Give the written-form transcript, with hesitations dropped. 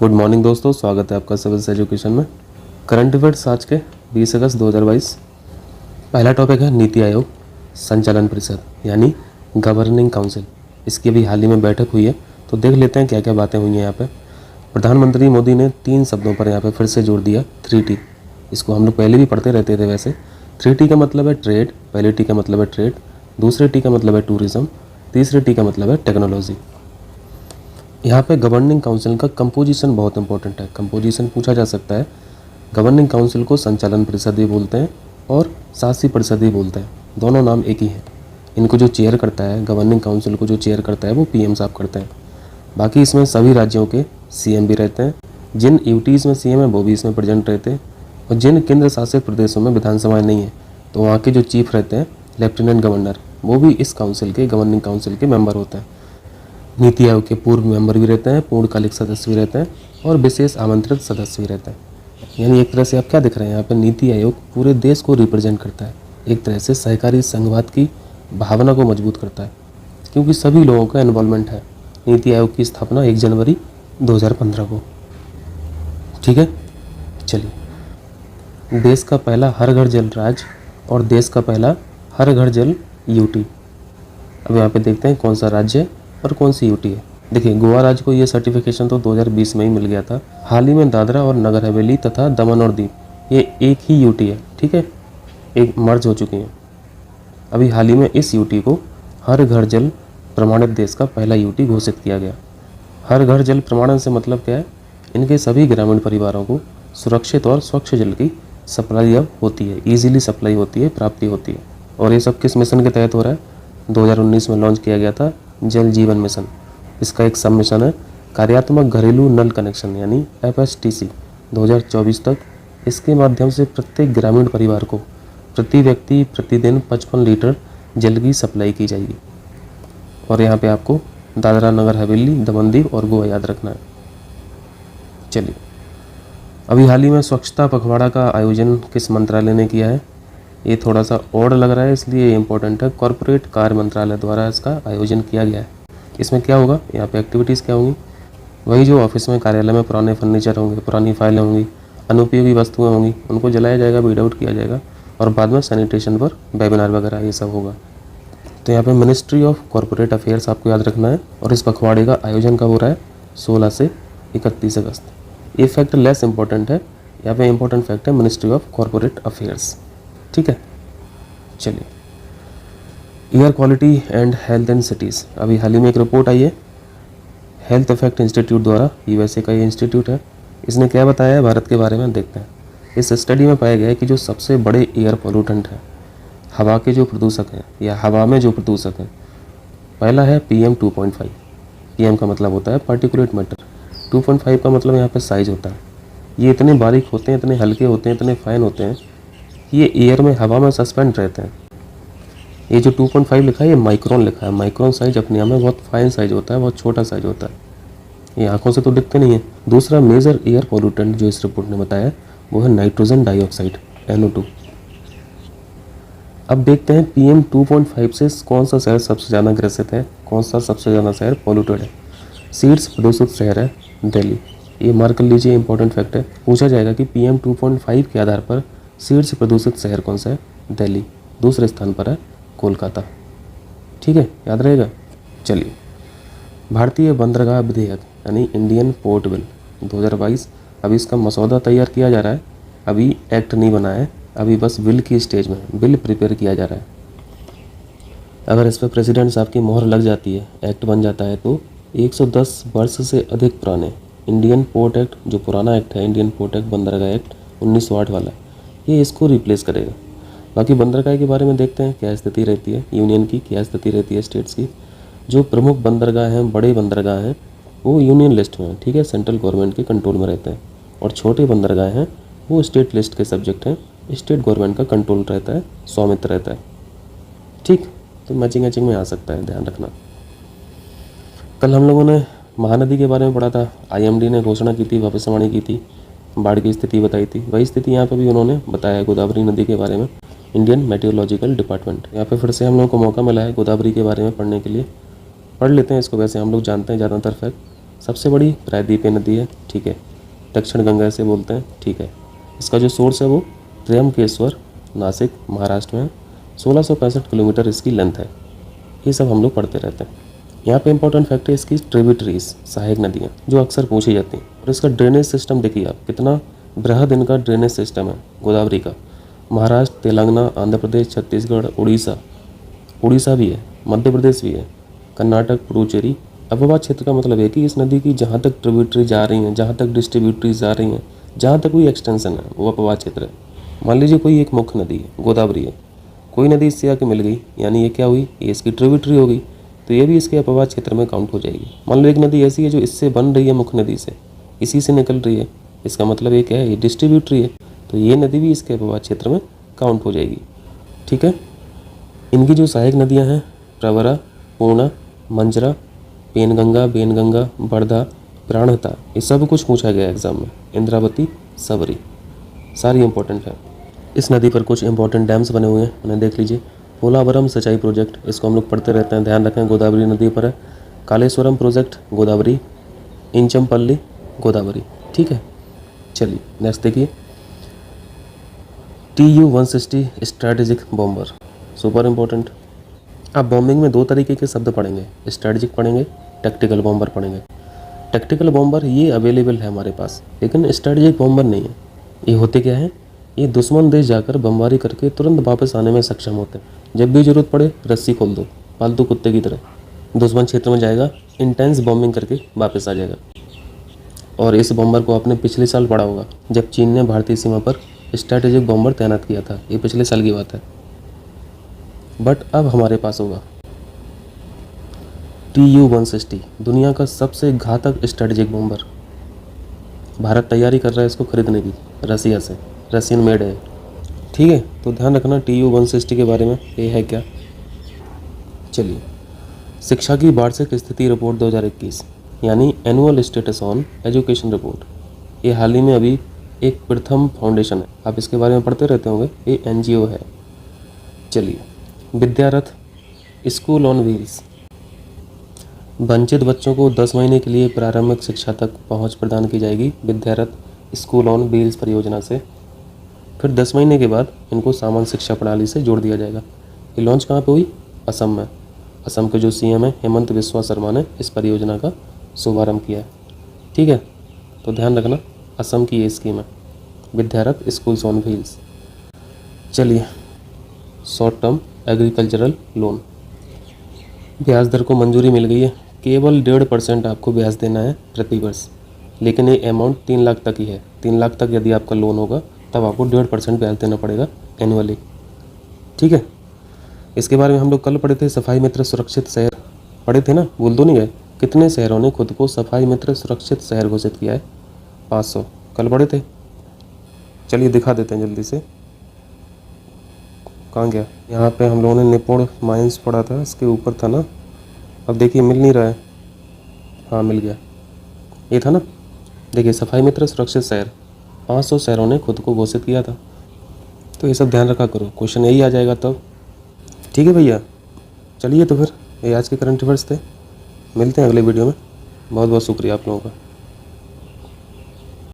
Good morning दोस्तों, स्वागत है आपका सिविल्स एजुकेशन में। करंट अफेयर्स आज के 20 अगस्त 2022। पहला टॉपिक है नीति आयोग संचालन परिषद यानी गवर्निंग काउंसिल। इसकी अभी हाल ही में बैठक हुई है, तो देख लेते हैं क्या क्या बातें हुई हैं यहाँ पे। प्रधानमंत्री मोदी ने 3 शब्दों पर यहाँ पे फिर से जोर दिया, 3T। इसको हम लोग पहले भी पढ़ते रहते थे वैसे। 3T का मतलब है ट्रेड, पहले टी का मतलब है ट्रेड, दूसरे टी का मतलब है टूरिज्म, तीसरे टी का मतलब है टेक्नोलॉजी। यहाँ पे गवर्निंग काउंसिल का कंपोजिशन बहुत इंपॉर्टेंट है। कंपोजिशन पूछा जा सकता है। गवर्निंग काउंसिल को संचालन परिषद भी बोलते हैं और शासी परिषद भी बोलते हैं, दोनों नाम एक ही हैं। इनको जो चेयर करता है, गवर्निंग काउंसिल को जो चेयर करता है वो PM साहब करते हैं। बाकी इसमें सभी राज्यों के CM भी रहते हैं। जिन यूटीज़ में CM है वो भी इसमें प्रेजेंट रहते हैं, और जिन केंद्र शासित प्रदेशों में विधानसभाएं नहीं है तो वहाँ के जो चीफ रहते हैं, लेफ्टिनेंट गवर्नर, वो भी इस काउंसिल के, गवर्निंग काउंसिल के मेंबर होते हैं। नीति आयोग के पूर्व मेंबर भी रहते हैं, पूर्णकालिक सदस्य भी रहते हैं और विशेष आमंत्रित सदस्य भी रहते हैं। यानी एक तरह से आप क्या दिख रहे हैं यहाँ पे, नीति आयोग पूरे देश को रिप्रेजेंट करता है। एक तरह से सहकारी संघवाद की भावना को मजबूत करता है, क्योंकि सभी लोगों का इन्वॉल्वमेंट है। नीति आयोग की स्थापना 1 जनवरी 2015 को। ठीक है, चलिए। देश का पहला हर घर जल राज और देश का पहला हर घर जल UT। अब यहाँ पे देखते हैं कौन सा राज्य है और कौन सी UT है। देखिए, गोवा राज्य को ये सर्टिफिकेशन तो 2020 में ही मिल गया था। हाल ही में दादरा और नगर हवेली तथा दमन और दीव ये एक ही UT है। ठीक है, एक मर्ज हो चुकी हैं। अभी हाल ही में इस UT को हर घर जल प्रमाणित देश का पहला UT घोषित किया गया। हर घर जल प्रमाणन से मतलब क्या है, इनके सभी ग्रामीण परिवारों को सुरक्षित और स्वच्छ जल की सप्लाई अब होती है, ईजिली सप्लाई होती है, प्राप्ति होती है। और ये सब किस मिशन के तहत हो रहा है? 2019 में लॉन्च किया गया था जल जीवन मिशन। इसका एक सब मिशन है कार्यात्मक घरेलू नल कनेक्शन यानी FSTC। 2024 तक इसके माध्यम से प्रत्येक ग्रामीण परिवार को प्रति व्यक्ति प्रतिदिन 55 लीटर जल की सप्लाई की जाएगी। और यहाँ पे आपको दादरा नगर हवेली, दमन दीव और गोवा याद रखना है। चलिए, अभी हाल ही में स्वच्छता पखवाड़ा का आयोजन किस मंत्रालय ने किया है? ये थोड़ा सा और लग रहा है, इसलिए ये इंपॉर्टेंट है। कॉर्पोरेट कार्य मंत्रालय द्वारा इसका आयोजन किया गया है। इसमें क्या होगा, यहाँ पे एक्टिविटीज़ क्या होंगी? वही जो ऑफिस में, कार्यालय में पुराने फर्नीचर होंगे, पुरानी फाइलें होंगी, अनुपयोगी वस्तुएं होंगी, उनको जलाया जाएगा, वीड आउट किया जाएगा और बाद में सैनिटेशन पर वेबिनार वगैरह ये सब होगा। तो यहाँ पे मिनिस्ट्री ऑफ कॉर्पोरेट अफेयर्स आपको याद रखना है। और इस पखवाड़े का आयोजन कब हो रहा है? 16 से 31 अगस्त। ये फैक्ट लेस इंपॉर्टेंट है, यहाँ पे इंपॉर्टेंट फैक्ट है मिनिस्ट्री ऑफ कॉर्पोरेट अफेयर्स। ठीक है, चलिए। Air quality and health in cities. अभी हाल ही में एक रिपोर्ट आई है हेल्थ इफेक्ट इंस्टीट्यूट द्वारा, USA का ये इंस्टीट्यूट है। इसने क्या बताया है भारत के बारे में, देखते हैं। इस स्टडी में पाया गया है कि जो सबसे बड़े एयर पोल्यूटेंट हैं, हवा के जो प्रदूषक हैं या हवा में जो प्रदूषक हैं, पहला है PM 2.5। PM का मतलब होता है पार्टिकुलेट मैटर, 2.5 का मतलब यहाँ पे साइज होता है। ये इतने बारीक होते हैं, इतने हल्के होते हैं, इतने फाइन होते हैं, ये एयर में, हवा में सस्पेंड रहते हैं। ये जो 2.5 लिखा है ये माइक्रोन लिखा है। माइक्रोन साइज अपने आप में बहुत फाइन साइज होता है, बहुत छोटा साइज होता है। ये आंखों से तो दिखते नहीं है। दूसरा मेजर एयर पोल्यूटेंट जो इस रिपोर्ट ने बताया वो है नाइट्रोजन डाइऑक्साइड, NO2। अब देखते हैं PM 2.5 से कौन सा शहर सबसे ज़्यादा ग्रसित है, कौन सा सबसे ज़्यादा शहर पोल्यूटेड है। शीर्ष प्रदूषित शहर है दिल्ली। ये मार्क कर लीजिए, इंपॉर्टेंट फैक्ट है। पूछा जाएगा कि PM 2.5 के आधार पर शीर्ष प्रदूषित शहर कौन सा है? दिल्ली। दूसरे स्थान पर है कोलकाता। ठीक है, याद रहेगा। चलिए, भारतीय बंदरगाह विधेयक यानी इंडियन पोर्ट बिल 2022, अभी इसका मसौदा तैयार किया जा रहा है। अभी एक्ट नहीं बना है, अभी बस बिल की स्टेज में, बिल प्रिपेयर किया जा रहा है। अगर इस पर प्रेसिडेंट साहब की मोहर लग जाती है, एक्ट बन जाता है, तो 110 वर्ष से अधिक पुराने इंडियन पोर्ट एक्ट, जो पुराना एक्ट है इंडियन पोर्ट एक्ट, बंदरगाह एक्ट 1908 वाला, ये इसको रिप्लेस करेगा। बाकी बंदरगाह के बारे में देखते हैं क्या स्थिति रहती है, यूनियन की क्या स्थिति रहती है, स्टेट्स की। जो प्रमुख बंदरगाह हैं, बड़े बंदरगाह हैं, वो यूनियन लिस्ट में हैं। ठीक है, सेंट्रल गवर्नमेंट के कंट्रोल में रहते हैं। और छोटे बंदरगाह हैं वो स्टेट लिस्ट के सब्जेक्ट हैं, स्टेट गवर्नमेंट का कंट्रोल रहता है, स्वामित्व रहता है। ठीक, तो मैचिंग में आ सकता है, ध्यान रखना। कल हम लोगों ने महानदी के बारे में पढ़ा था। IMD ने घोषणा की थी, भविष्यवाणी की थी, बाढ़ की स्थिति बताई थी। वही स्थिति यहाँ पर भी उन्होंने बताया है गोदावरी नदी के बारे में। इंडियन मेट्रोलॉजिकल डिपार्टमेंट, यहाँ पे फिर से हम लोगों को मौका मिला है गोदावरी के बारे में पढ़ने के लिए। पढ़ लेते हैं इसको, वैसे हम लोग जानते हैं ज़्यादातर फैक्ट। सबसे बड़ी प्रायद्वीपीय नदी है। ठीक है। दक्षिण गंगा इसे बोलते हैं, ठीक है। इसका जो सोर्स है वो त्र्यंबकेश्वर, नासिक, महाराष्ट्र में है। 1665 किलोमीटर इसकी लेंथ है। ये सब हम लोग पढ़ते रहते हैं। यहाँ पे इंपॉर्टेंट फैक्ट है इसकी ट्रिब्यूटरीज, सहायक नदियाँ, जो अक्सर पूछी जाती हैं। और इसका ड्रेनेज सिस्टम देखिए आप, कितना बृहद इनका ड्रेनेज सिस्टम है गोदावरी का। महाराष्ट्र, तेलंगाना, आंध्र प्रदेश, छत्तीसगढ़, उड़ीसा भी है, मध्य प्रदेश भी है, कर्नाटक, पुडुचेरी। अपवाद क्षेत्र का मतलब है कि इस नदी की जहाँ तक ट्रिब्यूटरी जा रही हैं, जहाँ तक डिस्ट्रीब्यूटरीज जा रही हैं, जहाँ तक कोई एक्सटेंशन है, वो अपवाद क्षेत्र है। मान लीजिए कोई एक मुख्य नदी है, गोदावरी है, कोई नदी इससे आके मिल गई, यानी ये क्या हुई, ये इसकी ट्रिब्यूटरी हो गई, तो ये भी इसके अपवाद क्षेत्र में काउंट हो जाएगी। मान लो एक नदी ऐसी है जो इससे बन रही है, मुख्य नदी से, इसी से निकल रही है, इसका मतलब ये क्या है, ये डिस्ट्रीब्यूटरी है, तो ये नदी भी इसके अपवाद क्षेत्र में काउंट हो जाएगी। ठीक है। इनकी जो सहायक नदियाँ हैं, प्रवरा, पूर्णा, मंजरा, पेनगंगा, बेनगंगा, बड़दा, प्राणहिता, ये सब कुछ पूछा गया एग्जाम में। इंद्रावती, सबरी, सारी इंपॉर्टेंट है। इस नदी पर कुछ इंपॉर्टेंट डैम्स बने हुए हैं, उन्हें देख लीजिए। पोलावरम सिंचाई प्रोजेक्ट, इसको हम लोग पढ़ते रहते हैं, ध्यान रखें, गोदावरी नदी पर है। कालेश्वरम प्रोजेक्ट, गोदावरी। इंचमपल्ली, गोदावरी। ठीक है। चलिए नेक्स्ट देखिए, TU-160 strategic bomber, super important. आप बॉम्बिंग में दो तरीके के शब्द पढ़ेंगे, स्ट्रैटेजिक पढ़ेंगे, टैक्टिकल बॉम्बर पढ़ेंगे। टैक्टिकल बॉम्बर ये अवेलेबल है हमारे पास, लेकिन स्ट्रैटेजिक बॉम्बर नहीं है। ये होते क्या है, ये दुश्मन देश जाकर बमबारी करके तुरंत वापस आने में सक्षम होते हैं। जब भी जरूरत पड़े रस्सी खोल दो, पालतू कुत्ते की तरह दुश्मन क्षेत्र में जाएगा, इंटेंस बॉम्बिंग करके वापस आ जाएगा। और इस बॉम्बर को आपने पिछले साल पढ़ा होगा, जब चीन ने भारतीय सीमा पर स्ट्रैटेजिक बॉम्बर तैनात किया था। ये पिछले साल की बात है, बट अब हमारे पास होगा TU-160, दुनिया का सबसे घातक स्ट्रैटेजिक बॉम्बर। भारत तैयारी कर रहा है इसको खरीदने की रसिया से, रशियन मेड है। ठीक है, तो ध्यान रखना TU-160 के बारे में, ये है क्या। चलिए, शिक्षा की वार्षिक स्थिति रिपोर्ट 2021, यानी annual status on education report, ये हाल ही में अभी एक प्रथम फाउंडेशन है, आप इसके बारे में पढ़ते रहते होंगे, ये NGO है। चलिए, विद्यारथ स्कूल ऑन व्हील्स, वंचित बच्चों को 10 महीने के लिए प्रारंभिक शिक्षा तक पहुंच प्रदान की जाएगी विद्यारथ स्कूल ऑन व्हील्स परियोजना से। फिर 10 महीने के बाद इनको सामान्य शिक्षा प्रणाली से जोड़ दिया जाएगा। ये लॉन्च कहाँ पे हुई, असम में। असम के जो CM है हेमंत बिस्वा शर्मा ने इस परियोजना का शुभारंभ किया है। ठीक है, तो ध्यान रखना, असम की ये स्कीम है, विद्यारथ स्कूल्स ऑन व्हील्स। चलिए, शॉर्ट टर्म एग्रीकल्चरल लोन, ब्याज दर को मंजूरी मिल गई है। केवल 1.5% आपको ब्याज देना है प्रति वर्ष, लेकिन ये अमाउंट 3 लाख तक ही है। 3 लाख तक यदि आपका लोन होगा तब आपको 1.5% ब्याज देना पड़ेगा एनुअली। ठीक है, इसके बारे में हम लोग कल पढ़े थे, सफाई मित्र सुरक्षित शहर पढ़े थे ना, भूल तो नहीं गए। कितने शहरों ने खुद को सफाई मित्र सुरक्षित शहर घोषित किया है, 500, कल पढ़े थे। चलिए दिखा देते हैं जल्दी से, कहाँ गया। यहाँ पे हम लोगों ने निपुण माइंस पढ़ा था, इसके ऊपर था ना, अब देखिए मिल नहीं रहा है, हाँ मिल गया, ये था ना। देखिए, सफाई मित्र सुरक्षित शहर, 500 शहरों ने खुद को घोषित किया था। तो ये सब ध्यान रखा करो, क्वेश्चन यही आ जाएगा तब। ठीक है भैया, चलिए तो फिर ये आज के करंट अफेयर्स थे, मिलते हैं अगले वीडियो में। बहुत बहुत शुक्रिया आप लोगों का।